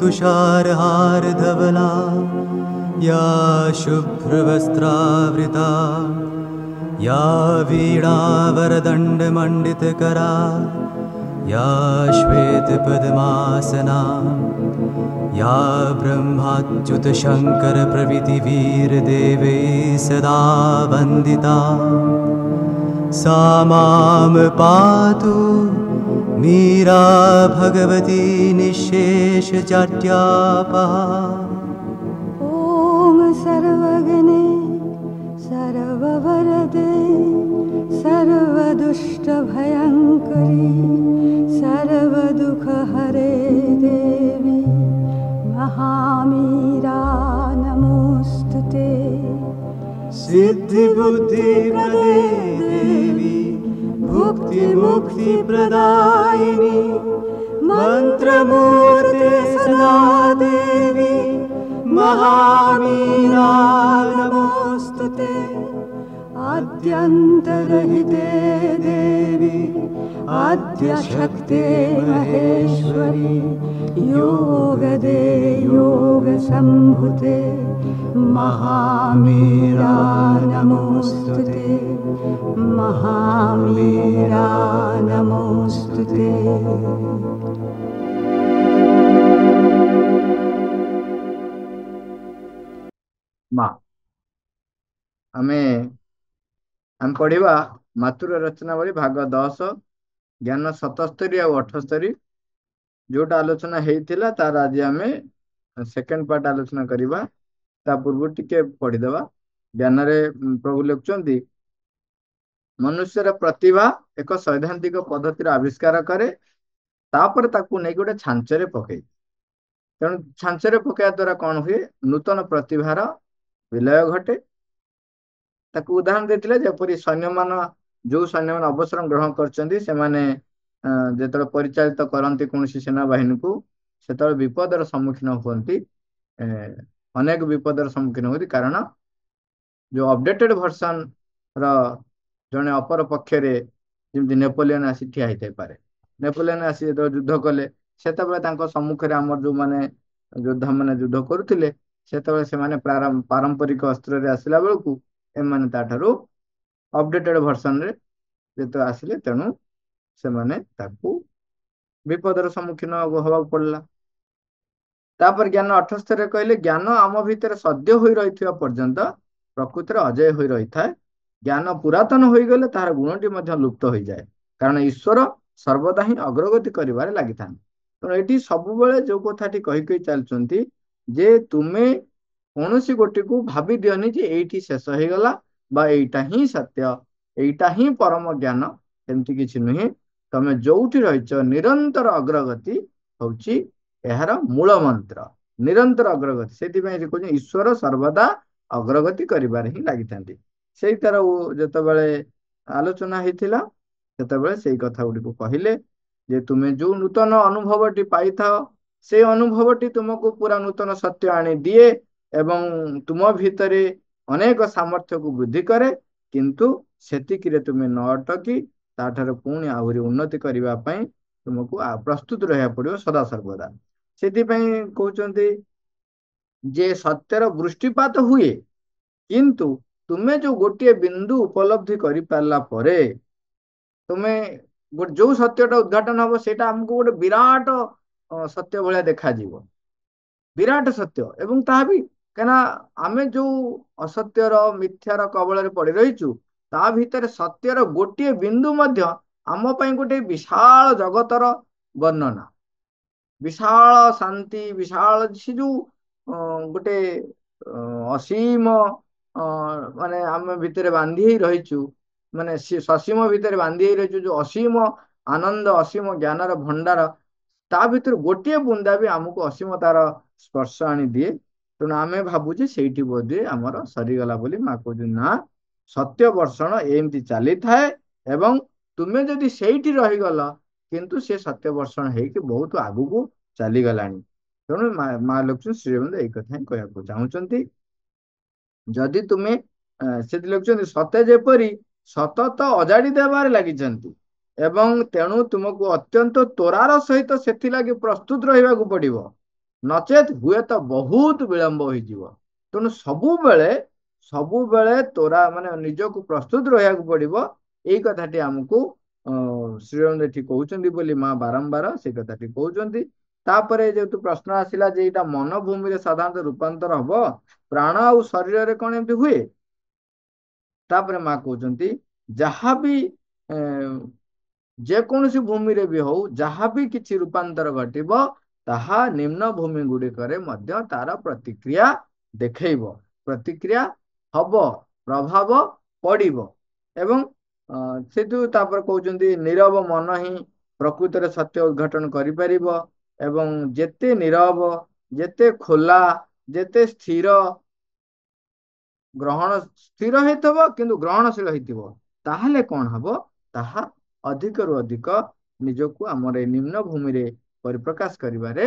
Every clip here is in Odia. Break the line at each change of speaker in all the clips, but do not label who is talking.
तुषारहार धवला या शुभ्रवस्त्रावृता या वीणावरदण्डमण्डितकरा या श्वेतपद्मासना या ब्रह्माच्युतशङ्करप्रभृतिवीरदेवै सदा वन्दिता सा मां पातु मीरा भगवती निःशेषजाड्यापहा।
ॐ सर्वगणे सर्ववरदे सर्वदुष्टभयङ्करी सर्वदुःखहरे देवी महामीरा नमोऽस्तुते।
सिद्धिबुद्धिप्रदे देवी भुक्तिमुक्तिप्रदायिनी मन्त्रमूर्ते सदा देवी महामीरा नमोऽस्तुते।
आद्यन्तरहिते देवी आद्यशक्ते महेश्वरी योगदे योगसम्भुते महामीरा नमोऽस्तुते महामीरा नमोऽस्तुते।
माँ आम पढ़ा मातृ रचनावली भाग 10 ज्ञान 77 और 78 जोटा आलोचना होता तार आज आम सेकेंड पार्ट आलोचना करवा। ता पूर्व टिके पढ़ीदवा। ज्ञान रे प्रभु लिखुंट मनुष्यर प्रतिभा एक सैद्धांतिक पद्धतिर आविष्कार करे तापर ताकू नहीं गोटे छांचरे पकई तेणु छांचरे पकड़ा द्वारा कौन हुए नूतन प्रतिभार विलय घटे। ताकू उदाहरण देते जपरी सैन्य मान जो सैन्य मान अवसर ग्रहण कर परिचालित करती कौन सेना बाहिनी को से विपदर सम्मुखीन होती अनेक विपदर सम्मुखीन होती कारण जो अपडेटेड वर्सन जड़े अपर पक्षरे जमी नेपोलियन आसी ठिया होता पारे। नेपोलियन आसी जो युद्ध कले से सम्मुखें आम जो मैंने योद्धा मैंने युद्ध करुले से पारंपरिक अस्त्र आसला बेलू एम ताठू अपडेटेड वर्सन रे जो आसिले तेणु से विपदर सम्मुखीन हवा पड़ला। तापर ज्ञान 78 कहले ज्ञान आम भितर सद्य हो रही पर्यंत प्रकृति अजय हो रही था। ज्ञान पुरातन हो गले तार गुणटी लुप्त हो जाए कारण ईश्वर सर्वदा ही अग्रगति करिबारे लागि था। तो ये सब बेले जो कथाटी कही चलती जे तुम्हें कौन सी गोटी को भावी दियनि जे एठी शेष हो गला बा एटा ही सत्य एटा ही परम ज्ञान एमती किछि नुहे। तमे जोठी रहिच निरंतर अग्रगति होची एहार मूल मंत्र निरंतर अग्रगति से कहते ईश्वर सर्वदा अग्रगति करिबारे ही लागि थांती। से तार जेतेबेले आलोचना होता सेतेबेले से कथा गुडी को कहले जे तुम्हें जो नूतन अनुभवटी पाई था से अनुभवटी तुमको पूरा नूतन सत्य आनी दिए एवं तुम भितरे अनेक सामर्थ्य को वृद्धि करे किंतु सेतिकिरे तुम्हें न अटकी ताठार पुणी आहरी उन्नति करने तुमको प्रस्तुत रहा पड़ो सदा सर्वदा। से कहते जे सत्यर वृष्टिपात हुए किंतु तुम्हें जो गोटे बिंदु उपलब्धि कर पारा परे तुम्हें जो सत्यटा उद्घाटन हम सेटा हमको गोटे विराट सत्य भाया देखा विराट सत्य एवं ता भी कहना आमे जो असत्यर मिथ्यार कबल पड़ रहीचु ता भितर सत्यर गोटे बिंदु मध्य आम पई गोटे विशाल जगतर वर्णना विशाल शांति विशाल से जो गोटे असीम माने आम भितर बांधी रहीचु माने ससीम भितर बांधी रहीचु जो असीम आनंद असीम ज्ञानर भंडार ता भितर गोटे बुंदा भी आमको असीमतार स्पर्श आनी दिए। तेणु आम भावुचे से बोधे आमर सरीगला बोली माँ कहूँ ना सत्य वर्षण एमती चली थाए एवं तुम्हें जदि सेठी रहीगल किंतु से सत्य वर्षण होगी बहुत आगू को चलीगला। तेणु माँ लक्ष्मण श्रीरविंद एक कथा कहना चाहते जदि तुम्हें से लिखुं सत्य जेपरी सतत अजाड़ी देवार लगी एवं तेणु तुमको अत्यंत त्वरार सहित से प्रस्तुत रहा पड़ो ନଚେତ୍ ହୁଏତ ବହୁତ ବିଳମ୍ବ ହୋଇଯିବ। ତେଣୁ ସବୁବେଳେ ତୋରା ମାନେ ନିଜକୁ ପ୍ରସ୍ତୁତ ରହିବାକୁ ପଡିବ। ଏଇ କଥାଟି ଆମକୁ ଶ୍ରୀରାମ ଏଠି କହୁଛନ୍ତି ବୋଲି ମା ବାରମ୍ବାର ସେଇ କଥାଟି କହୁଛନ୍ତି। ତାପରେ ଯେହେତୁ ପ୍ରଶ୍ନ ଆସିଲା ଯେ ଏଇଟା ମନ ଭୂମିରେ ସାଧାରଣତଃ ରୂପାନ୍ତର ହବ, ପ୍ରାଣ ଆଉ ଶରୀରରେ କଣ ଏମିତି ହୁଏ? ତାପରେ ମା କହୁଛନ୍ତି ଯାହାବି ଯେକୌଣସି ଭୂମିରେ ବି ହଉ, ଯାହାବି କିଛି ରୂପାନ୍ତର ଘଟିବ ତାହା ନିମ୍ନ ଭୂମି ଗୁଡିକରେ ମଧ୍ୟ ତାର ପ୍ରତିକ୍ରିୟା ଦେଖେଇବ, ପ୍ରତିକ୍ରିୟା ହବ, ପ୍ରଭାବ ପଡିବ। ଏବଂ ସେଠୁ ତାପରେ କହୁଛନ୍ତି ନୀରବ ମନ ହିଁ ପ୍ରକୃତରେ ସତ୍ୟ ଉଦ୍ଘାଟନ କରିପାରିବ। ଏବଂ ଯେତେ ନୀରବ, ଯେତେ ଖୋଲା, ଯେତେ ସ୍ଥିର ହେଇଥିବ କିନ୍ତୁ ଗ୍ରହଣଶୀଳ ହେଇଥିବ, ତାହେଲେ କଣ ହବ? ତାହା ଅଧିକରୁ ଅଧିକ ନିଜକୁ ଆମର ଏ ନିମ୍ନ ଭୂମିରେ ପରିପ୍ରକାଶ କରିବାରେ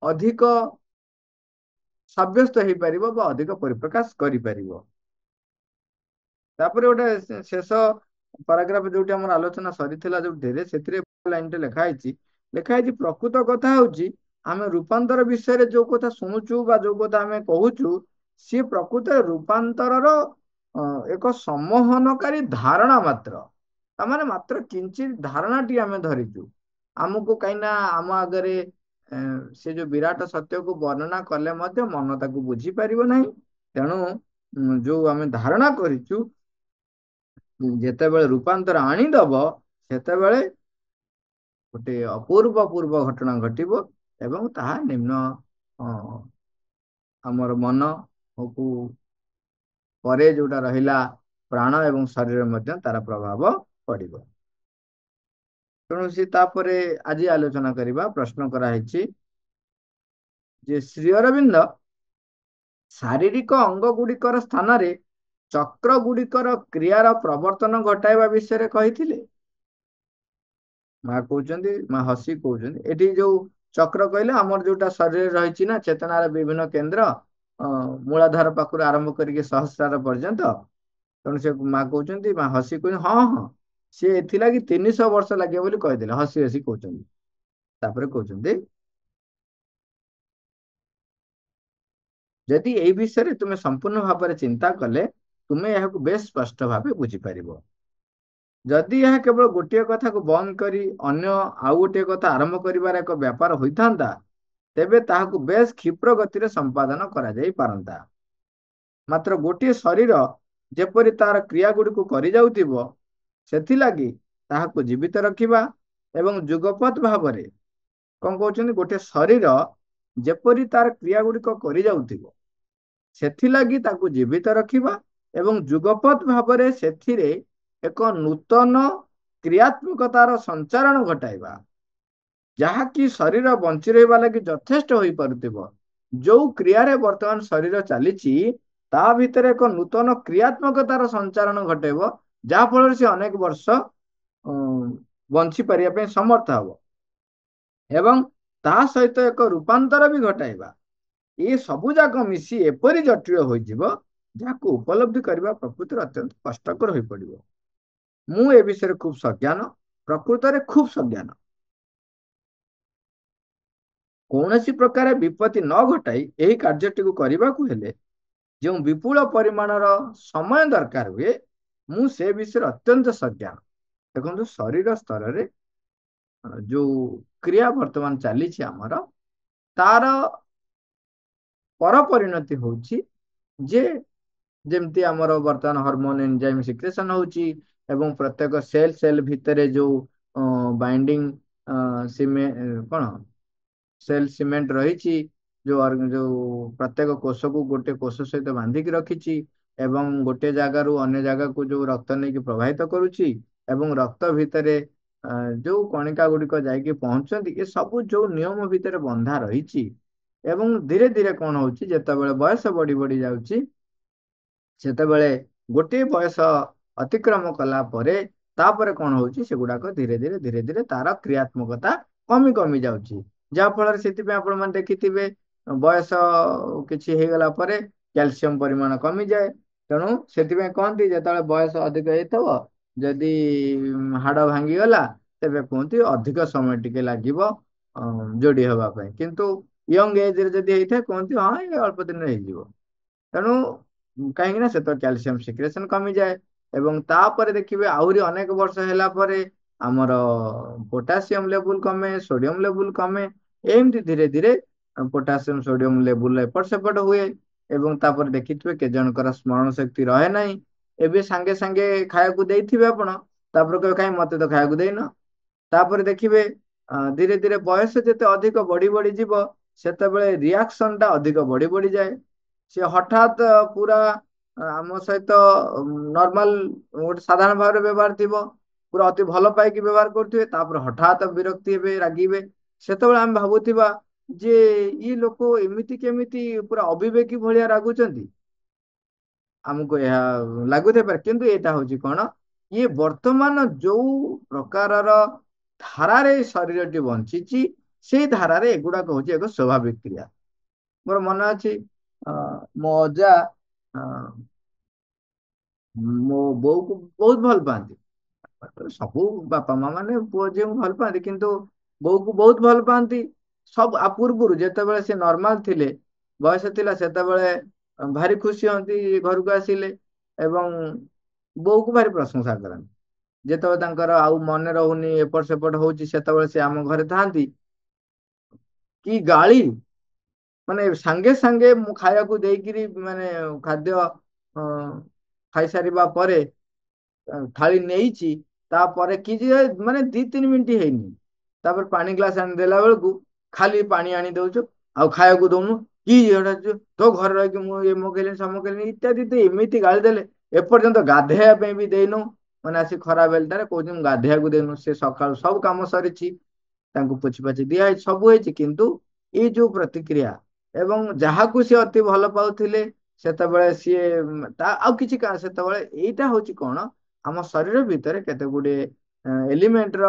ଅଧିକ ସାବ୍ୟସ୍ତ ହେଇପାରିବ ବା ଅଧିକ ପରିପ୍ରକାଶ କରିପାରିବ। ତାପରେ ଗୋଟେ ଶେଷ ପାରାଗ୍ରାଫ ଯୋଉଠି ଆମର ଆଲୋଚନା ସରିଥିଲା ଯୋଉଥିରେ, ସେଥିରେ ଲାଇନଟେ ଲେଖା ହେଇଛି ପ୍ରକୃତ କଥା ହଉଛି ଆମେ ରୂପାନ୍ତର ବିଷୟରେ ଯୋଉ କଥା ଶୁଣୁଛୁ ବା ଯୋଉ କଥା ଆମେ କହୁଛୁ, ସିଏ ପ୍ରକୃତରେ ରୂପାନ୍ତରର ଏକ ସମ୍ମୋହନକାରୀ ଧାରଣା ମାତ୍ର। ତାମାନେ ମାତ୍ର କିଞ୍ଚିତ ଧାରଣାଟି ଆମେ ଧରିଛୁ। ଆମକୁ କାହିଁକିନା ଆମ ଆଗରେ ସେ ଯୋଉ ବିରାଟ ସତ୍ୟକୁ ବର୍ଣ୍ଣନା କଲେ ମଧ୍ୟ ମନ ତାକୁ ବୁଝିପାରିବ ନାହିଁ। ତେଣୁ ଯୋଉ ଆମେ ଧାରଣା କରିଛୁ, ଯେତେବେଳେ ରୂପାନ୍ତର ଆଣିଦବ ସେତେବେଳେ ଗୋଟେ ଅପୂର୍ବ ଘଟଣା ଘଟିବ ଏବଂ ତାହା ନିମ୍ନ ଆମର ମନକୁ ପରେ ଯୋଉଟା ରହିଲା ପ୍ରାଣ ଏବଂ ଶରୀର ମଧ୍ୟ ତାର ପ୍ରଭାବ ପଡିବ। ତେଣୁ ସେ ତାପରେ ଆଜି ଆଲୋଚନା କରିବା ପ୍ରଶ୍ନ କରାହେଇଛି ଯେ ଶ୍ରୀ ଅରବିନ୍ଦ ଶାରୀରିକ ଅଙ୍ଗ ଗୁଡିକର ସ୍ଥାନରେ ଚକ୍ର ଗୁଡିକର କ୍ରିୟାର ପ୍ରବର୍ତ୍ତନ ଘଟାଇବା ବିଷୟରେ କହିଥିଲେ। ମା କହୁଛନ୍ତି, ମା ହସି କହୁଛନ୍ତି, ଏଠି ଯୋଉ ଚକ୍ର କହିଲେ ଆମର ଯୋଉଟା ଶରୀରରେ ରହିଛି ନା ଚେତନାର ବିଭିନ୍ନ କେନ୍ଦ୍ର, ମୂଳାଧାର ପାଖରୁ ଆରମ୍ଭ କରିକି ସହସ୍ରାର ପର୍ଯ୍ୟନ୍ତ। ତେଣୁ ସେ ମା କହୁଛନ୍ତି, ମା ହସି କହୁଛନ୍ତି ହଁ ହଁ ସିଏ ଏଥିଲାଗି 300 ବର୍ଷ ଲାଗିବ ବୋଲି କହିଦେଲେ, ହସି ହସି କହୁଛନ୍ତି। ତାପରେ କହୁଛନ୍ତି ଯଦି ଏଇ ବିଷୟରେ ତୁମେ ସମ୍ପୂର୍ଣ୍ଣ ଭାବରେ ଚିନ୍ତା କଲେ ତୁମେ ଏହାକୁ ବେଶ ସ୍ପଷ୍ଟ ଭାବେ ବୁଝିପାରିବ। ଯଦି ଏହା କେବଳ ଗୋଟିଏ କଥାକୁ ବନ୍ଦ କରି ଅନ୍ୟ ଆଉ ଗୋଟିଏ କଥା ଆରମ୍ଭ କରିବାର ଏକ ବ୍ୟାପାର ହୋଇଥାନ୍ତା, ତେବେ ତାହାକୁ ବେଶ କ୍ଷିପ୍ର ଗତିରେ ସମ୍ପାଦନ କରାଯାଇ ପାରନ୍ତା। ମାତ୍ର ଗୋଟିଏ ଶରୀର ଯେପରି ତାର କ୍ରିୟା ଗୁଡିକୁ କରିଯାଉଥିବ, ସେଥିଲାଗି ତାହାକୁ ଜୀବିତ ରଖିବା ଏବଂ ଯୁଗପତ୍ ଭାବରେ କଣ କହୁଛନ୍ତି, ଗୋଟେ ଶରୀର ଯେପରି ତାର କ୍ରିୟା ଗୁଡିକ କରିଯାଉଥିବ, ସେଥିଲାଗି ତାକୁ ଜୀବିତ ରଖିବା ଏବଂ ଯୁଗପତ୍ ଭାବରେ ସେଥିରେ ଏକ ନୂତନ କ୍ରିୟାତ୍ମକତାର ସଞ୍ଚାରଣ ଘଟାଇବା, ଯାହାକି ଶରୀର ବଞ୍ଚି ରହିବା ଲାଗି ଯଥେଷ୍ଟ ହୋଇପାରୁଥିବ। ଯୋଉ କ୍ରିୟାରେ ବର୍ତ୍ତମାନ ଶରୀର ଚାଲିଛି ତା ଭିତରେ ଏକ ନୂତନ କ୍ରିୟାତ୍ମକତାର ସଞ୍ଚାରଣ ଘଟେଇବ, ଯାହା ଫଳରେ ସେ ଅନେକ ବର୍ଷ ବଞ୍ଚି ପାରିବା ପାଇଁ ସମର୍ଥ ହବ ଏବଂ ତା ସହିତ ଏକ ରୂପାନ୍ତର ବି ଘଟାଇବା। ଏ ସବୁ ଯାକ ମିଶି ଏପରି ଜଟିଳ ହୋଇଯିବ ଯାହାକୁ ଉପଲବ୍ଧି କରିବା ପ୍ରକୃତରେ ଅତ୍ୟନ୍ତ କଷ୍ଟକର ହୋଇପଡିବ। ମୁଁ ଏ ବିଷୟରେ ଖୁବ ସଜ୍ଞାନ, ପ୍ରକୃତରେ ଖୁବ ସଜ୍ଞାନ। କୌଣସି ପ୍ରକାର ବିପତ୍ତି ନ ଘଟାଇ ଏହି କାର୍ଯ୍ୟଟିକୁ କରିବାକୁ ହେଲେ ଯେଉଁ ବିପୁଳ ପରିମାଣର ସମୟ ଦରକାର ହୁଏ, ମୁଁ ସେ ବିଷୟରେ ଅତ୍ୟନ୍ତ ସଜ୍ଞାନ। ଦେଖନ୍ତୁ ଶରୀର ସ୍ତରରେ ଯୋଉ କ୍ରିୟା ବର୍ତ୍ତମାନ ଚାଲିଛି ଆମର, ତାର ପର ପରିଣତି ହଉଛି ଯେ ଯେମିତି ଆମର ବର୍ତ୍ତମାନ ହରମୋନ ଏନଜାଇମ ସିକ୍ରେସନ ହଉଛି ଏବଂ ପ୍ରତ୍ୟେକ ସେଲ ଭିତରେ ଯୋଉ ବାଇଣ୍ଡିଂ କଣ ସେଲ ସିମେଣ୍ଟ ରହିଛି, ଯୋଉ ପ୍ରତ୍ୟେକ କୋଷକୁ ଗୋଟେ କୋଷ ସହିତ ବାନ୍ଧିକି ରଖିଛି ଏବଂ ଗୋଟେ ଜାଗାରୁ ଅନ୍ୟ ଜାଗାକୁ ଯୋଉ ରକ୍ତ ନେଇକି ପ୍ରବାହିତ କରୁଛି ଏବଂ ରକ୍ତ ଭିତରେ ଯୋଉ କଣିକା ଗୁଡିକ ଯାଇକି ପହଞ୍ଚୁଛନ୍ତି, ଏ ସବୁ ଯୋଉ ନିୟମ ଭିତରେ ବନ୍ଧା ରହିଛି ଏବଂ ଧୀରେ ଧୀରେ କଣ ହଉଛି, ଯେତେବେଳେ ବୟସ ବଢି ବଢି ଯାଉଛି, ସେତେବେଳେ ଗୋଟିଏ ବୟସ ଅତିକ୍ରମ କଲା ପରେ ତାପରେ କଣ ହଉଛି, ସେଗୁଡାକ ଧୀରେ ଧୀରେ ତାର କ୍ରିୟାତ୍ମକତା କମି କମି ଯାଉଛି। ଯାହା ଫଳରେ ସେଥିପାଇଁ ଆପଣ ମାନେ ଦେଖିଥିବେ ବୟସ କିଛି ହେଇଗଲା ପରେ କ୍ୟାଲସିୟମ ପରିମାଣ କମିଯାଏ। ତେଣୁ ସେଥିପାଇଁ କହନ୍ତି ଯେତେବେଳେ ବୟସ ଅଧିକ ହେଇଥିବ, ଯଦି ହାଡ ଭାଙ୍ଗିଗଲା ତେବେ କୁହନ୍ତି ଅଧିକ ସମୟ ଟିକେ ଲାଗିବ ଯୋଡି ହେବା ପାଇଁ, କିନ୍ତୁ ୟଙ୍ଗ ଏଜରେ ଯଦି ହେଇଥାଏ କୁହନ୍ତି ହଁ ଏ ଅଳ୍ପ ଦିନରେ ହେଇଯିବ। ତେଣୁ କାହିଁକି ନା ସେତେବେଳେ କ୍ୟାଲସିୟମ ସିକ୍ରେସନ କମିଯାଏ ଏବଂ ତାପରେ ଦେଖିବେ ଆହୁରି ଅନେକ ବର୍ଷ ହେଲା ପରେ ଆମର ପୋଟାସିୟମ ଲେବୁଲ କମେ, ସୋଡିୟମ ଲେବୁଲ କମେ, ଏମିତି ଧୀରେ ଧୀରେ ପୋଟାସିୟମ ସୋଡିୟମ ଲେବୁଲ ଏପଟ ସେପଟ ହୁଏ ଏବଂ ତାପରେ ଦେଖିଥିବେ କେତେ ଜଣଙ୍କର ସ୍ମରଣ ଶକ୍ତି ରହେ ନାହିଁ। ଏବେ ସାଙ୍ଗେ ସାଙ୍ଗେ ଖାଇବାକୁ ଦେଇଥିବେ ଆପଣ, ତାପରେ କହିବେ କାହିଁ ମତେ ତ ଖାଇବାକୁ ଦେଇନ। ତାପରେ ଦେଖିବେ ଧୀରେ ଧୀରେ ବୟସ ଯେତେ ଅଧିକ ବଢି ବଢି ଯିବ ସେତେବେଳେ ରିଆକ୍ସନ ଟା ଅଧିକ ବଢି ବଢିଯାଏ। ସେ ହଠାତ୍ ପୁରା ଆମ ସହିତ ନର୍ମାଲ ଗୋଟେ ସାଧାରଣ ଭାବରେ ବ୍ୟବହାର ଥିବ, ପୁରା ଅତି ଭଲ ପାଇକି ବ୍ୟବହାର କରୁଥିବେ, ତାପରେ ହଠାତ୍ ବିରକ୍ତି ହେବେ, ରାଗିବେ। ସେତେବେଳେ ଆମେ ଭାବୁଥିବା ଯେ ଇଏ ଲୋକ ଏମିତି କେମିତି ପୁରା ଅବିବେକୀ ଭଳିଆ ରାଗୁଛନ୍ତି, ଆମକୁ ଏହା ଲାଗୁଥାଇପାରେ। କିନ୍ତୁ ଏଇଟା ହଉଛି କଣ, ଇଏ ବର୍ତ୍ତମାନ ଯୋଉ ପ୍ରକାରର ଧାରାରେ ଶରୀରଟି ବଞ୍ଚିଛି ସେଇ ଧାରାରେ ଏଗୁଡାକ ହଉଛି ଏକ ସ୍ୱାଭାବିକ କ୍ରିୟା। ମୋର ମନେ ଅଛି ମୋ ଅଜା ମୋ ବୋଉକୁ ବହୁତ ଭଲ ପାଆନ୍ତି। ସବୁ ବାପା ମା ମାନେ ପୁଅ ଝିଅକୁ ଭଲ ପାଆନ୍ତି, କିନ୍ତୁ ବୋଉକୁ ବହୁତ ଭଲ ପାଆନ୍ତି। ସବୁ ପୂର୍ବରୁ ଯେତେବେଳେ ସେ ନର୍ମାଲ ଥିଲେ, ବୟସ ଥିଲା, ସେତେବେଳେ ଭାରି ଖୁସି ହୁଅନ୍ତି ଘରକୁ ଆସିଲେ ଏବଂ ବୋଉକୁ ଭାରି ପ୍ରଶଂସା କରନ୍ତି। ଯେତେବେଳେ ତାଙ୍କର ଆଉ ମନେ ରହୁନି, ଏପଟ ସେପଟ ହଉଛି, ସେତେବେଳେ ସେ ଆମ ଘରେ ଥାଆନ୍ତି। କି ଗାଳି, ମାନେ ସାଙ୍ଗେ ସାଙ୍ଗେ ମୁଁ ଖାଇବାକୁ ଦେଇକିରି ମାନେ ଖାଦ୍ୟ ଖାଇସାରିବା ପରେ ଥାଳି ନେଇଛି, ତାପରେ କି ଯେ ମାନେ 2-3 ମିନିଟ ହେଇନି, ତାପରେ ପାଣି ଗ୍ଲାସ ଆଣି ଦେଲା ବେଳକୁ ଖାଲି ପାଣି ଆଣି ଦଉଛୁ, ଆଉ ଖାଇବାକୁ ଦଉନୁ, କି ଏଟା ତୋ ଘରେ ରହିକି ମୁଁ ଏ ମଗେଇଲିଣି ସମ ମଗେଇଲିଣି ଇତ୍ୟାଦି ଏମିତି ଗାଳି ଦେଲେ। ଏପର୍ଯ୍ୟନ୍ତ ଗାଧେଇବା ପାଇଁ ବି ଦେଇନୁ, ମାନେ ଆସି ଖରା ବେଲଟାରେ କହୁଛି ମୁଁ ଗାଧେଇବାକୁ ଦେଇନୁ। ସେ ସକାଳୁ ସବୁ କାମ ସରିଛି, ତାଙ୍କୁ ପୋଛି ପାଛି ଦିଆ ହେଇଛି, ସବୁ ହେଇଛି, କିନ୍ତୁ ଏଇ ଯୋଉ ପ୍ରତିକ୍ରିୟା ଏବଂ ଯାହାକୁ ସିଏ ଅତି ଭଲ ପାଉଥିଲେ ସେତେବେଳେ ସିଏ ଆଉ କିଛି ସେତେବେଳେ ଏଇଟା ହଉଛି କଣ, ଆମ ଶରୀର ଭିତରେ କେତେ ଗୁଡିଏ ଏଲିମେଣ୍ଟ ର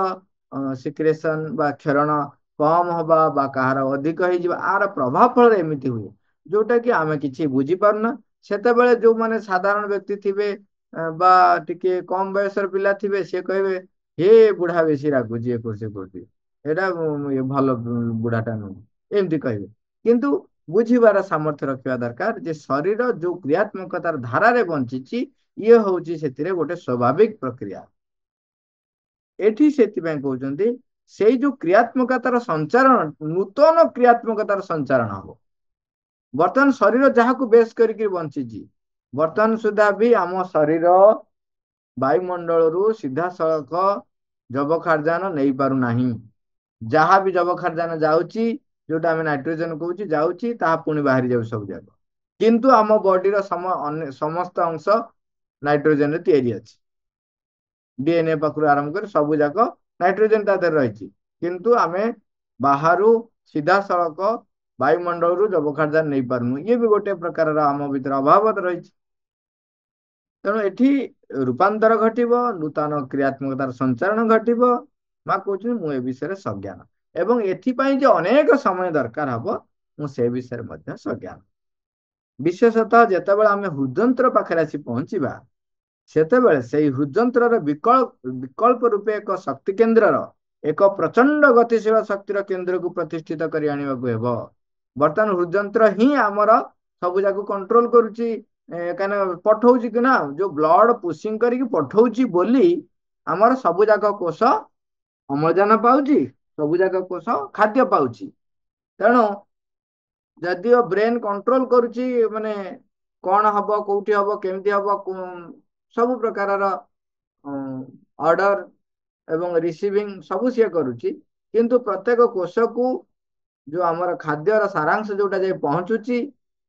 ସିକ୍ରେସନ ବା କ୍ଷରଣ କମ ହବା ବା କାହାର ଅଧିକ ହେଇଯିବା, ଆର ପ୍ରଭାବ ଫଳରେ ଏମିତି ହୁଏ, ଯୋଉଟା କି ଆମେ କିଛି ବୁଝିପାରୁନା। ସେତେବେଳେ ଯୋଉମାନେ ସାଧାରଣ ବ୍ୟକ୍ତି ଥିବେ ବା ଟିକେ କମ ବୟସର ପିଲା ଥିବେ, ସିଏ କହିବେ ହେ ବୁଢା ବେଶୀ ରାଗୁଛି, ଇଏ କରୁଛି କରୁଛି, ଏଇଟା ଭଲ ବୁଢାଟା ନୁହଁ, ଏମିତି କହିବେ। କିନ୍ତୁ ବୁଝିବାର ସାମର୍ଥ୍ୟ ରଖିବା ଦରକାର ଯେ ଶରୀର ଯୋଉ କ୍ରିୟାତ୍ମକତାର ଧାରାରେ ବଞ୍ଚିଛି, ଇଏ ହଉଛି ସେଥିରେ ଗୋଟେ ସ୍ୱାଭାବିକ ପ୍ରକ୍ରିୟା। ଏଠି ସେଥିପାଇଁ କହୁଛନ୍ତି ସେଇ ଯୋଉ କ୍ରିୟାତ୍ମକତାର ସଞ୍ଚାରଣ, ନୂତନ କ୍ରିୟାତ୍ମକତାର ସଞ୍ଚାରଣ ହବ। ବର୍ତ୍ତମାନ ଶରୀର ଯାହାକୁ ବେଶ କରିକି ବଞ୍ଚିଛି, ବର୍ତ୍ତମାନ ସୁଦ୍ଧା ବି ଆମ ଶରୀର ବାୟୁମଣ୍ଡଳରୁ ସିଧାସଳଖ ଯବକ୍ଷାରଜାନ ନେଇ ପାରୁନାହିଁ। ଯାହା ବି ଯବକ୍ଷାରଜାନ ଯାଉଛି, ଯୋଉଟା ଆମେ ନାଇଟ୍ରୋଜେନ କହୁଛି, ଯାଉଛି, ତାହା ପୁଣି ବାହାରି ଯାଉଛି ସବୁ ଯାକ। କିନ୍ତୁ ଆମ ବଡିର ସମସ୍ତ ଅଂଶ ନାଇଟ୍ରୋଜେନରେ ତିଆରି ଅଛି। ଡିଏନଏ ପାଖରୁ ଆରମ୍ଭ କରି ସବୁ ଯାକ ନାଇଟ୍ରୋଜେନ ତା ଦେହରେ ରହିଛି, କିନ୍ତୁ ଆମେ ବାହାରୁ ସିଧାସଳଖ ବାୟୁମଣ୍ଡଳରୁ ଯବକ୍ଷାରଜାନ ନେଇ ପାରୁନୁ। ଇଏ ବି ଗୋଟେ ପ୍ରକାରର ଆମ ଭିତରେ ଅଭାବ ରହିଛି। ତେଣୁ ଏଠି ରୂପାନ୍ତର ଘଟିବ, ନୂତନ କ୍ରିୟାତ୍ମକତାର ସଞ୍ଚାରଣ ଘଟିବ। ମା କହୁଛନ୍ତି ମୁଁ ଏ ବିଷୟରେ ସଜ୍ଞାନ, ଏବଂ ଏଥିପାଇଁ ଯେ ଅନେକ ସମୟ ଦରକାର ହବ, ମୁଁ ସେ ବିଷୟରେ ମଧ୍ୟ ସଜ୍ଞାନ। ବିଶେଷତଃ ଯେତେବେଳେ ଆମେ ହୃଦଯନ୍ତ୍ର ପାଖରେ ଆସି ପହଞ୍ଚିବା, ସେତେବେଳେ ସେଇ ହୃଦଯନ୍ତ୍ରର ବିକଳ୍ପ ରୂପେ ଏକ ଶକ୍ତି କେନ୍ଦ୍ରର, ଏକ ପ୍ରଚଣ୍ଡ ଗତିଶୀଳ ଶକ୍ତିର କେନ୍ଦ୍ରକୁ ପ୍ରତିଷ୍ଠିତ କରି ଆଣିବାକୁ ହେବ। ବର୍ତ୍ତମାନ ହୃଦଯନ୍ତ୍ର ହିଁ ଆମର ସବୁ ଯାକ କଣ୍ଟ୍ରୋଲ କରୁଛି, କାହିଁକିନା ପଠଉଛି କି ନା, ଯୋଉ ବ୍ଲଡ ପୁସିଂ କରିକି ପଠଉଛି ବୋଲି ଆମର ସବୁ ଯାକ କୋଷ ଅମ୍ଳଜାନ ପାଉଛି, ସବୁ ଯାକ କୋଷ ଖାଦ୍ୟ ପାଉଛି। ତେଣୁ ଯଦିଓ ବ୍ରେନ କଣ୍ଟ୍ରୋଲ କରୁଛି, ମାନେ କଣ ହବ, କୋଉଠି ହବ, କେମିତି ହବ, ସବୁ ପ୍ରକାରର ଅର୍ଡର ଏବଂ ରିସିଭିଂ ସବୁ ସିଏ କରୁଛି, କିନ୍ତୁ ପ୍ରତ୍ୟେକ କୋଷକୁ ଯୋଉ ଆମର ଖାଦ୍ୟର ସାରାଂଶ ଯୋଉଟା ଯାଇ ପହଞ୍ଚୁଛି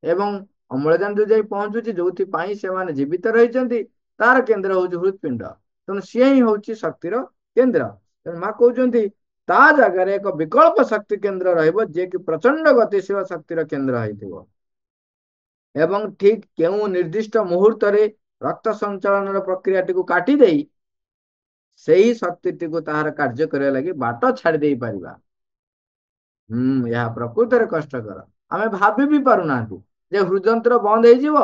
ଏବଂ ଅମ୍ଳଜାନ ଯୋଉ ଯାଇ ପହଞ୍ଚୁଛି, ଯୋଉଥିପାଇଁ ସେମାନେ ଜୀବିତ ରହିଛନ୍ତି, ତାର କେନ୍ଦ୍ର ହଉଛି ହୃଦପିଣ୍ଡ। ତେଣୁ ସିଏ ହିଁ ହଉଛି ଶକ୍ତିର କେନ୍ଦ୍ର। ତେଣୁ ମା କହୁଛନ୍ତି ତା ଜାଗାରେ ଏକ ବିକଳ୍ପ ଶକ୍ତି କେନ୍ଦ୍ର ରହିବ, ଯିଏକି ପ୍ରଚଣ୍ଡ ଗତିଶୀଳ ଶକ୍ତିର କେନ୍ଦ୍ର ହେଇଥିବ ଏବଂ ଠିକ କେଉଁ ନିର୍ଦ୍ଦିଷ୍ଟ ମୁହୂର୍ତ୍ତରେ ରକ୍ତ ସଞ୍ଚାଳନର ପ୍ରକ୍ରିୟାଟିକୁ କାଟି ଦେଇ ସେଇ ଶକ୍ତିଟିକୁ ତାହାର କାର୍ଯ୍ୟ କରିବା ଲାଗି ବାଟ ଛାଡି ଦେଇ ପାରିବା। ଏହା ପ୍ରକୃତରେ କଷ୍ଟକର। ଆମେ ଭାବି ବି ପାରୁନାହାନ୍ତି ଯେ ହୃଦଯନ୍ତ୍ର ବନ୍ଦ ହେଇଯିବ,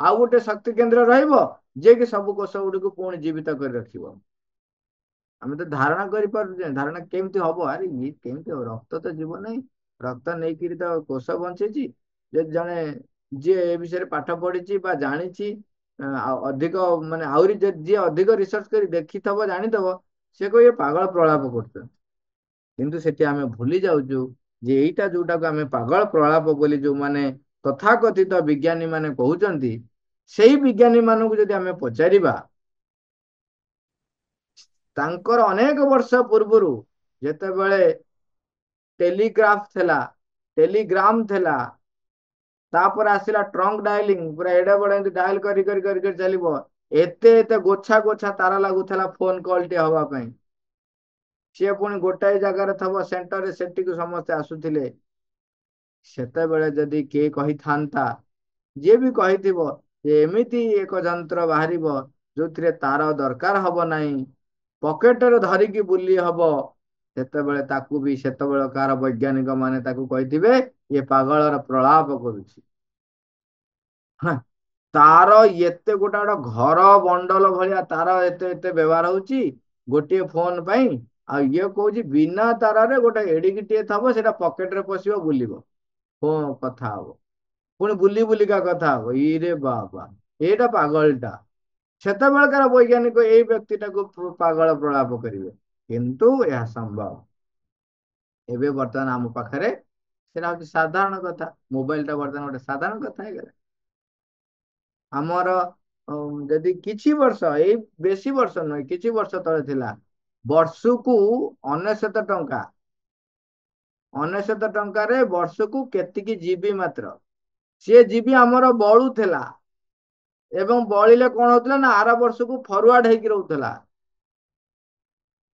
ଆଉ ଗୋଟେ ଶକ୍ତି କେନ୍ଦ୍ର ରହିବ, ଯିଏକି ସବୁ କୋଷ ଗୁଡିକୁ ପୁଣି ଜୀବିତ କରି ରଖିବ। ଆମେ ତ ଧାରଣା କରିପାରୁଛେ, ଧାରଣା କେମିତି ହବ, ଆରେ ଇଏ କେମିତି ହବ, ରକ୍ତ ତ ଯିବ ନାହିଁ, ରକ୍ତ ନେଇକିରି ତ କୋଷ ବଞ୍ଚିଛି। ଯଦି ଜଣେ ଯିଏ ଏ ବିଷୟରେ ପାଠ ପଢିଛି ବା ଜାଣିଛି, ଆଉ ଅଧିକ ମାନେ ଆହୁରି ଯିଏ ଅଧିକ ରିସର୍ଚ୍ଚ କରି ଦେଖିଥବ ଜାଣିଥବ, ସେ କହିବେ ପାଗଳ ପ୍ରଳାପ କରୁଛନ୍ତି। କିନ୍ତୁ ସେଠି ଆମେ ଭୁଲି ଯାଉଛୁ ଯେ ଏଇଟା ଯୋଉଟାକୁ ଆମେ ପାଗଳ ପ୍ରଳାପ ବୋଲି ଯୋଉମାନେ ତଥାକଥିତ ବିଜ୍ଞାନୀ ମାନେ କହୁଛନ୍ତି, ସେଇ ବିଜ୍ଞାନୀ ମାନଙ୍କୁ ଯଦି ଆମେ ପଚାରିବା, ତାଙ୍କର ଅନେକ ବର୍ଷ ପୂର୍ବରୁ ଯେତେବେଳେ ଟେଲିଗ୍ରାଫ ଥିଲା, ଟେଲିଗ୍ରାମ ଥିଲା, ତାପରେ ଆସିଲା ଟ୍ରଙ୍କ ଡାଇଲିଂ, ପୁରା ଏଡେ ବଡ ଏମିତି ଡାଏଲ କରି କରି କରି କରି ଚାଲିବ, ଏତେ ଏତେ ଗୋଛା ଗୋଛା ତାର ଲାଗୁଥିଲା ଫୋନ କଲ ଟେ ହବା ପାଇଁ। ସିଏ ପୁଣି ଗୋଟାଏ ଜାଗାରେ ଥବ ସେଣ୍ଟରରେ, ସେଠିକୁ ସମସ୍ତେ ଆସୁଥିଲେ। ସେତେବେଳେ ଯଦି କିଏ କହିଥାନ୍ତା, ଯିଏ ବି କହିଥିବ ଯେ ଏମିତି ଏକ ଯନ୍ତ୍ର ବାହାରିବ ଯୋଉଥିରେ ତାର ଦରକାର ହବ ନାହିଁ, ପକେଟରେ ଧରିକି ବୁଲି ହବ, ସେତେବେଳେ ତାକୁ ବି ସେତେବେଳକାର ବୈଜ୍ଞାନିକ ମାନେ ତାକୁ କହିଥିବେ ଇଏ ପାଗଳର ପ୍ରଳାପ କରୁଛି। ହଁ, ତାର ଏତେ ଗୋଟେ ଗୋଟେ ଘର ବଣ୍ଡଲ ଭଳିଆ ତାର ଏତେ ଏତେ ବ୍ୟବହାର ହଉଛି ଗୋଟିଏ ଫୋନ ପାଇଁ। ଆଉ ଇଏ କହୁଛି ବିନା ତାରରେ ଗୋଟେ ଏଡିକିଟିଏ ଥବ, ସେଟା ପକେଟରେ ପଶିବ, ବୁଲିବ, କଥା ହବ, ପୁଣି ବୁଲି ବୁଲିକା କଥା ହବ। ଇରେ ବାବା, ଏଇଟା ପାଗଳଟା। ସେତେବେଳକାର ବୈଜ୍ଞାନିକ ଏଇ ବ୍ୟକ୍ତିଟାକୁ ପାଗଳ ପ୍ରଳାପ କରିବେ, କିନ୍ତୁ ଏହା ସମ୍ଭବ। ଏବେ ବର୍ତ୍ତମାନ ଆମ ପାଖରେ ସେଟା ହଉଛି ସାଧାରଣ କଥା। ମୋବାଇଲ ଟା ବର୍ତ୍ତମାନ ଗୋଟେ ସାଧାରଣ କଥା ହେଇଗଲା ଆମର। ଯଦି କିଛି ବର୍ଷ, ଏଇ ବେଶୀ ବର୍ଷ ନୁହେଁ, କିଛି ବର୍ଷ ତଳେ ଥିଲା ବର୍ଷକୁ 99 ଟଙ୍କା, 99 ଟଙ୍କାରେ ବର୍ଷକୁ କେତିକି ଜିବି ମାତ୍ର, ସିଏ ଜିବି ଆମର ବଳୁଥିଲା। ଏବଂ ବଳିଲେ କଣ ହଉଥିଲା ନା ଆର ବର୍ଷକୁ ଫରୱାର୍ଡ ହେଇକି ରହୁଥିଲା।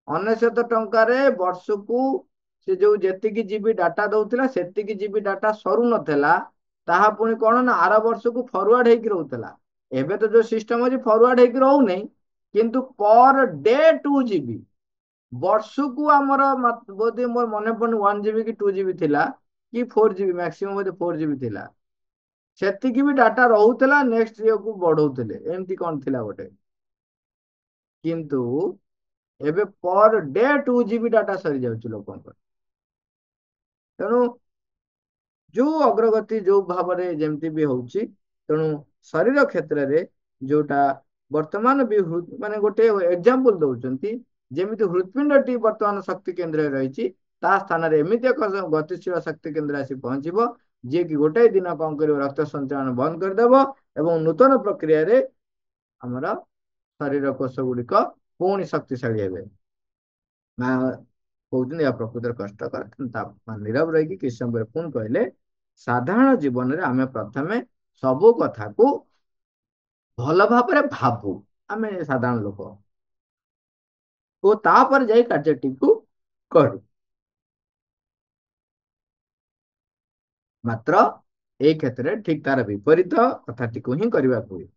99 ଟଙ୍କାରେ ବର୍ଷକୁ ସେ ଯୋଉ ଯେତିକି ଜିବି ଡାଟା ଦଉଥିଲା, ସେତିକି ଜିବି ଡାଟା ସରୁ ନଥିଲା, ତାହା ପୁଣି କଣ ନା ଆର ବର୍ଷକୁ ଫରୱାର୍ଡ ହେଇକି ରହୁଥିଲା। ଏବେ ତ ଯୋଉ ସିଷ୍ଟମ ଅଛି ଫରୱାର୍ଡ ହେଇକି ରହୁନାହିଁ, କିନ୍ତୁ ପର ଡେ 2 GB, ବର୍ଷକୁ ଆମର ବୋଧେ ମୋର ମନେ ପଡୁନି 1 GB କି 2 GB ଥିଲା, କି 4 GB, ମ୍ୟାକ୍ସିମମ୍ ବୋଧେ 4 GB ଥିଲା। ସେତିକି ବି ଡାଟା ରହୁଥିଲା, ନେକ୍ସଟ ଇୟରକୁ ବଢଉଥିଲେ, ଏମିତି କଣ ଥିଲା ଗୋଟେ। କିନ୍ତୁ ଏବେ ପର ଡେ 2 GB ଡାଟା ସରିଯାଉଛି ଲୋକଙ୍କର। ତେଣୁ ଯୋଉ ଅଗ୍ରଗତି ଯୋଉ ଭାବରେ ଯେମିତି ବି ହଉଛି, ତେଣୁ ଶରୀର କ୍ଷେତ୍ରରେ ଯୋଉଟା ବର୍ତ୍ତମାନ ବି ମାନେ ଗୋଟେ ଏକ୍ସାମ୍ପଲ ଦଉଛନ୍ତି, ଯେମିତି ହୃତ୍ପିଣ୍ଡଟି ବର୍ତ୍ତମାନ ଶକ୍ତି କେନ୍ଦ୍ରରେ ରହିଛି, ତା ସ୍ଥାନରେ ଏମିତି ଏକ ଗତିଶୀଳ ଶକ୍ତି କେନ୍ଦ୍ର ଆସି ପହଞ୍ଚିବ, ଯିଏକି ଗୋଟାଏ ଦିନ କଣ କରିବ, ରକ୍ତ ସଞ୍ଚାଳନ ବନ୍ଦ କରିଦେବ ଏବଂ ନୂତନ ପ୍ରକ୍ରିୟାରେ ଆମର ଶରୀର କୋଷ ଗୁଡିକ ପୁଣି ଶକ୍ତିଶାଳୀ ହେବେ। ମା କହୁଛନ୍ତି ଏହା ପ୍ରକୃତରେ କଷ୍ଟକର, କିନ୍ତୁ ତା ନୀରବ ରହିକି କିଛି ସମୟ ପରେ ପୁଣି କହିଲେ, ସାଧାରଣ ଜୀବନରେ ଆମେ ପ୍ରଥମେ ସବୁ କଥାକୁ ଭଲ ଭାବରେ ଭାବୁ, ଆମେ ସାଧାରଣ ଲୋକ, ଓ ତାପରେ ଯାଇ କାର୍ଯ୍ୟଟିକୁ କରୁ। ମାତ୍ର ଏଇ କ୍ଷେତ୍ରରେ ଠିକ ତାର ବିପରୀତ କଥାଟିକୁ ହିଁ କରିବାକୁ ହୁଏ।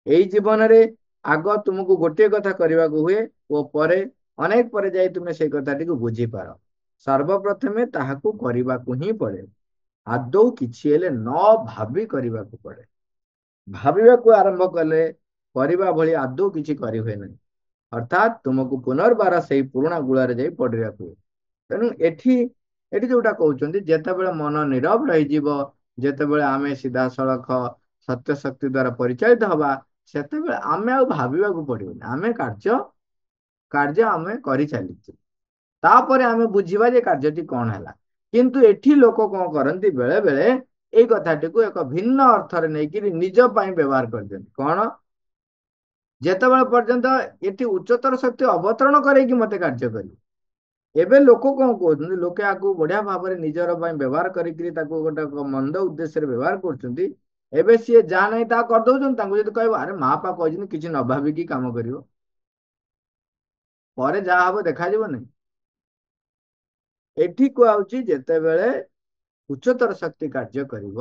ଏଇ ଜୀବନରେ ଆଗ ତୁମକୁ ଗୋଟିଏ କଥା କରିବାକୁ ହୁଏ ଓ ପରେ ଅନେକ ପରେ ଯାଇ ତୁମେ ସେଇ କଥାଟିକୁ ବୁଝିପାର। ସର୍ବପ୍ରଥମେ ତାହାକୁ କରିବାକୁ ହିଁ ପଡେ। ଆଦୌ କିଛି ହେଲେ ନ ଭାବି କରିବାକୁ ପଡେ। ଭାବିବାକୁ ଆରମ୍ଭ କଲେ କରିବା ଭଳି ଆଦୌ କିଛି କରିହୁଏ ନାହିଁ। ଅର୍ଥାତ୍ ତୁମକୁ ପୁନର୍ବାର ସେଇ ପୁରୁଣା ଗୁଳାରେ ଯାଇ ପଡିବାକୁ ହୁଏ। ତେଣୁ ଏଠି ଏଠି ଯୋଉଟା କହୁଛନ୍ତି, ଯେତେବେଳେ ମନ ନୀରବ ରହିଯିବ, ଯେତେବେଳେ ଆମେ ସିଧାସଳଖ ସତ୍ୟ ଶକ୍ତି ଦ୍ଵାରା ପରିଚାଳିତ ହବା, ସେତେବେଳେ ଆମେ ଆଉ ଭାବିବାକୁ ପଡିବନି, ଆମେ କାର୍ଯ୍ୟ ଆମେ କରିଚାଲିଛୁ। ତାପରେ ଆମେ ବୁଝିବା ଯେ କାର୍ଯ୍ୟଟି କଣ ହେଲା। କିନ୍ତୁ ଏଠି ଲୋକ କଣ କରନ୍ତି, ବେଳେ ବେଳେ ଏଇ କଥାଟିକୁ ଏକ ଭିନ୍ନ ଅର୍ଥରେ ନେଇକିରି ନିଜ ପାଇଁ ବ୍ୟବହାର କରିଦିଅନ୍ତି। କଣ, ଯେତେବେଳେ ପର୍ଯ୍ୟନ୍ତ ଏଠି ଉଚ୍ଚତର ଶକ୍ତି ଅବତରଣ କରେଇକି ମତେ କାର୍ଯ୍ୟ କରିବ। ଏବେ ଲୋକ କଣ କହୁଛନ୍ତି, ଲୋକେ ଆକୁ ବଢିଆ ଭାବରେ ନିଜର ପାଇଁ ବ୍ୟବହାର କରିକିରି ତାକୁ ଗୋଟେ ମନ୍ଦ ଉଦ୍ଦେଶ୍ୟରେ ବ୍ୟବହାର କରୁଛନ୍ତି। ଏବେ ସିଏ ଯାହା ନାହିଁ ତାହା କରିଦଉଛନ୍ତି। ତାଙ୍କୁ ଯଦି କହିବ ଆରେ ମା ବାପା କହିଛନ୍ତି କିଛି ନ ଭାବିକି କାମ କରିବ, ପରେ ଯାହା ହବ ଦେଖାଯିବନି। ଏଠି କୁହାହଉଛି ଯେତେବେଳେ ଉଚ୍ଚତର ଶକ୍ତି କାର୍ଯ୍ୟ କରିବ,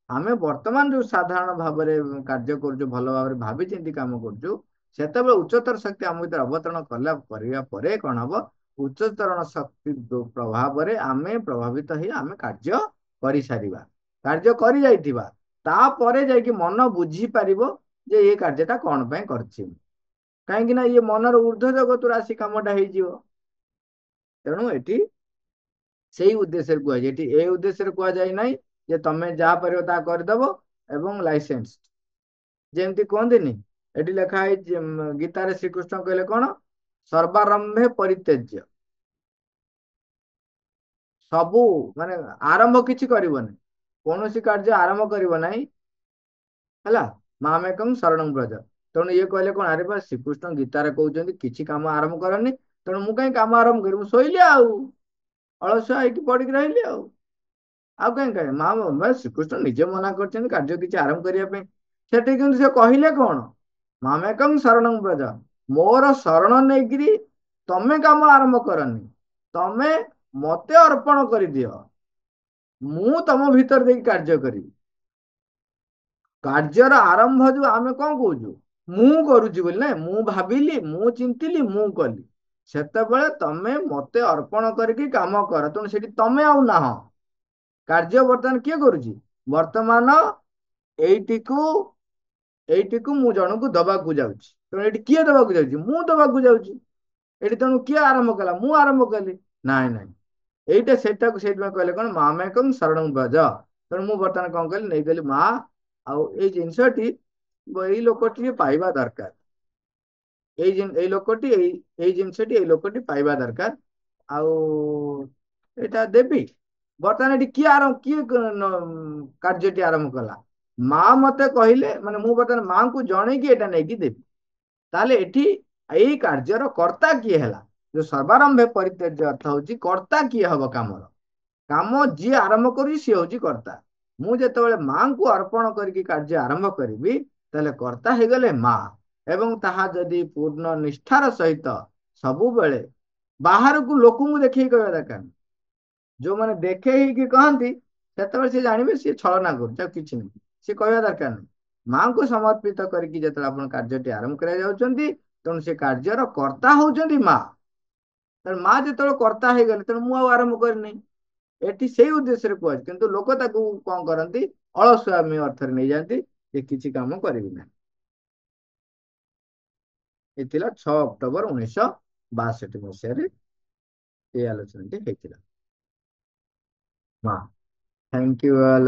ଆମେ ବର୍ତ୍ତମାନ ଯୋଉ ସାଧାରଣ ଭାବରେ କାର୍ଯ୍ୟ କରୁଛୁ, ଭଲ ଭାବରେ ଭାବି ଚିନ୍ତି କାମ କରୁଛୁ, ସେତେବେଳେ ଉଚ୍ଚତର ଶକ୍ତି ଆମ ଭିତରେ ଅବତରଣ କରିବା ପରେ କଣ ହବ, ଉଚ୍ଚତର ଶକ୍ତି ପ୍ରଭାବରେ ଆମେ ପ୍ରଭାବିତ ହେଇ ଆମେ କାର୍ଯ୍ୟ କରିସାରିବା, କାର୍ଯ୍ୟ କରି ଯାଇଥିବା, ତାପରେ ଯାଇକି ମନ ବୁଝିପାରିବ ଯେ ଏ କାର୍ଯ୍ୟଟା କଣ ପାଇଁ କରିଛି। କାହିଁକି ନା ଇଏ ମନର ଊର୍ଦ୍ଧ୍ୱ ଜଗତରୁ ଆସି କାମଟା ହେଇଯିବ। ତେଣୁ ଏଠି ସେଇ ଉଦ୍ଦେଶ୍ୟରେ କୁହାଯାଏ। ଏଠି ଏ ଉଦ୍ଦେଶ୍ୟରେ କୁହାଯାଇ ନାହିଁ ଯେ ତମେ ଯାହା ପାରିବ ତାହା କରିଦବ ଏବଂ ଲାଇସେନ୍ସ। ଯେମିତି କୁହନ୍ତିନି, ଏଠି ଲେଖା ହେଇଛି ଗୀତାରେ ଶ୍ରୀକୃଷ୍ଣ କହିଲେ କଣ, ସର୍ବାରମ୍ଭେ ପରିତ୍ୟଜ୍ୟ। ସବୁ ମାନେ ଆରମ୍ଭ କିଛି କରିବନି, କୌଣସି କାର୍ଯ୍ୟ ଆରମ୍ଭ କରିବ ନାହିଁ, ହେଲା, ମାମେକଂ ଶରଣଂ ବ୍ରଜ। ତେଣୁ ଇଏ କହିଲେ କଣ, ଆରେ ବା ଶ୍ରୀକୃଷ୍ଣ ଗୀତାରେ କହୁଛନ୍ତି କିଛି କାମ ଆରମ୍ଭ କରନି, ତେଣୁ ମୁଁ କାହିଁ କାମ ଆରମ୍ଭ କରିବି, ମୁଁ ଶୋଇଲି ଆଉ, ଅଳସୁଆ ହେଇକି ପଡିକି ରହିଲି ଆଉ କାହିଁ ଶ୍ରୀକୃଷ୍ଣ ନିଜେ ମନା କରିଛନ୍ତି କାର୍ଯ୍ୟ କିଛି ଆରମ୍ଭ କରିବା ପାଇଁ। ସେଠି କିନ୍ତୁ ସେ କହିଲେ କଣ, ମାମେକଂ ଶରଣଂ ବ୍ରଜ, ମୋର ଶରଣ ନେଇକିରି ତମେ କାମ ଆରମ୍ଭ କରନି, ତମେ ମତେ ଅର୍ପଣ କରିଦିଅ, ମୁଁ ତମ ଭିତରେ ଦେଇକି କାର୍ଯ୍ୟ କରିବି। କାର୍ଯ୍ୟର ଆରମ୍ଭ ଯୋଉ ଆମେ କଣ କହୁଛୁ, ମୁଁ କରୁଛି ବୋଲି, ନା ମୁଁ ଭାବିଲି, ମୁଁ ଚିନ୍ତିଲି, ମୁଁ କଲି, ସେତେବେଳେ ତମେ ମତେ ଅର୍ପଣ କରିକି କାମ କର। ତେଣୁ ସେଠି ତମେ ଆଉ ନାହଁ, କାର୍ଯ୍ୟ ବର୍ତ୍ତମାନ କିଏ କରୁଛି, ବର୍ତ୍ତମାନ ଏଇଟିକୁ ଏଇଟିକୁ ମୁଁ ଜଣକୁ ଦବାକୁ ଯାଉଛି। ତେଣୁ ଏଇଠି କିଏ ଦବାକୁ ଯାଉଛି, ମୁଁ ଦବାକୁ ଯାଉଛି। ଏଠି ତେଣୁ କିଏ ଆରମ୍ଭ କଲା, ମୁଁ ଆରମ୍ଭ କଲି, ନାଇଁ ନାଇଁ, ଏଇଟା ସେଇଟାକୁ ସେଇଥିପାଇଁ କହିଲେ କଣ, ମାମେକଂ ଶରଣଂ ବ୍ରଜ। ତେଣୁ ମୁଁ ବର୍ତ୍ତମାନ କଣ କଲି, ନେଇଗଲି ମା, ଆଉ ଏଇ ଜିନିଷଟି ଏଇ ଲୋକଟି ପାଇବା ଦରକାର, ଏଇ ଲୋକଟି ଏଇ ଜିନିଷଟି ଏଇ ଲୋକଟି ପାଇବା ଦରକାର, ଆଉ ଏଇଟା ଦେବି। ବର୍ତ୍ତମାନ ଏଠି କିଏ କାର୍ଯ୍ୟଟି ଆରମ୍ଭ କଲା, ମା ମତେ କହିଲେ, ମାନେ ମୁଁ ବର୍ତ୍ତମାନ ମାଙ୍କୁ ଜଣେଇକି ଏଇଟା ନେଇକି ଦେବି। ତାହେଲେ ଏଠି ଏଇ କାର୍ଯ୍ୟର କର୍ତ୍ତା କିଏ ହେଲା, ଯୋଉ ସର୍ବାରମ୍ଭେ ପରିତ୍ୟଜ୍ୟ ଅର୍ଥ ହଉଛି କର୍ତ୍ତା କିଏ ହବ କାମର, କାମ ଯିଏ ଆରମ୍ଭ କରୁଛି ସିଏ ହଉଛି କର୍ତ୍ତା। ମୁଁ ଯେତେବେଳେ ମାଙ୍କୁ ଅର୍ପଣ କରିକି କାର୍ଯ୍ୟ ଆରମ୍ଭ କରିବି, ତାହେଲେ କର୍ତ୍ତା ହେଇଗଲେ ମା, ଏବଂ ତାହା ଯଦି ପୂର୍ଣ୍ଣ ନିଷ୍ଠାର ସହିତ ସବୁବେଳେ, ବାହାରକୁ ଲୋକଙ୍କୁ ଦେଖେଇ କହିବା ଦରକାର ନାହିଁ। ଯୋଉମାନେ ଦେଖେଇ ହେଇକି କହନ୍ତି, ସେତେବେଳେ ସେ ଜାଣିବେ ସିଏ ଛଳନା କରୁଛି, ଆଉ କିଛି ନାହିଁ, ସିଏ କହିବା ଦରକାର ନାହିଁ। ମାଙ୍କୁ ସମର୍ପିତ କରିକି ଯେତେବେଳେ ଆପଣ କାର୍ଯ୍ୟଟି ଆରମ୍ଭ କରିବାକୁ ଯାଉଛନ୍ତି, ତେଣୁ ସେ କାର୍ଯ୍ୟର କର୍ତ୍ତା ହଉଛନ୍ତି ମା। ତେଣୁ ମା ଯେତେବେଳେ କର୍ତ୍ତା ହେଇଗଲେ, ତେଣୁ ମୁଁ ଆଉ ଆରମ୍ଭ କରିନି। ଏଠି ସେଇ ଉଦ୍ଦେଶ୍ୟରେ କୁହାଯାଇଛି, କିନ୍ତୁ ଲୋକ ତାକୁ କଣ କରନ୍ତି, ଅଳସୁଆମୀ ଅର୍ଥରେ ନେଇଯାଆନ୍ତି, ଯେ କିଛି କାମ କରିବି ନାହିଁ। ଏ ଥିଲା 6 ଅକ୍ଟୋବର 1962 ମସିହାରେ এই আলোচনাটি হয়েছিল। হ্যাঁ, থ্যাংক ইউ অল,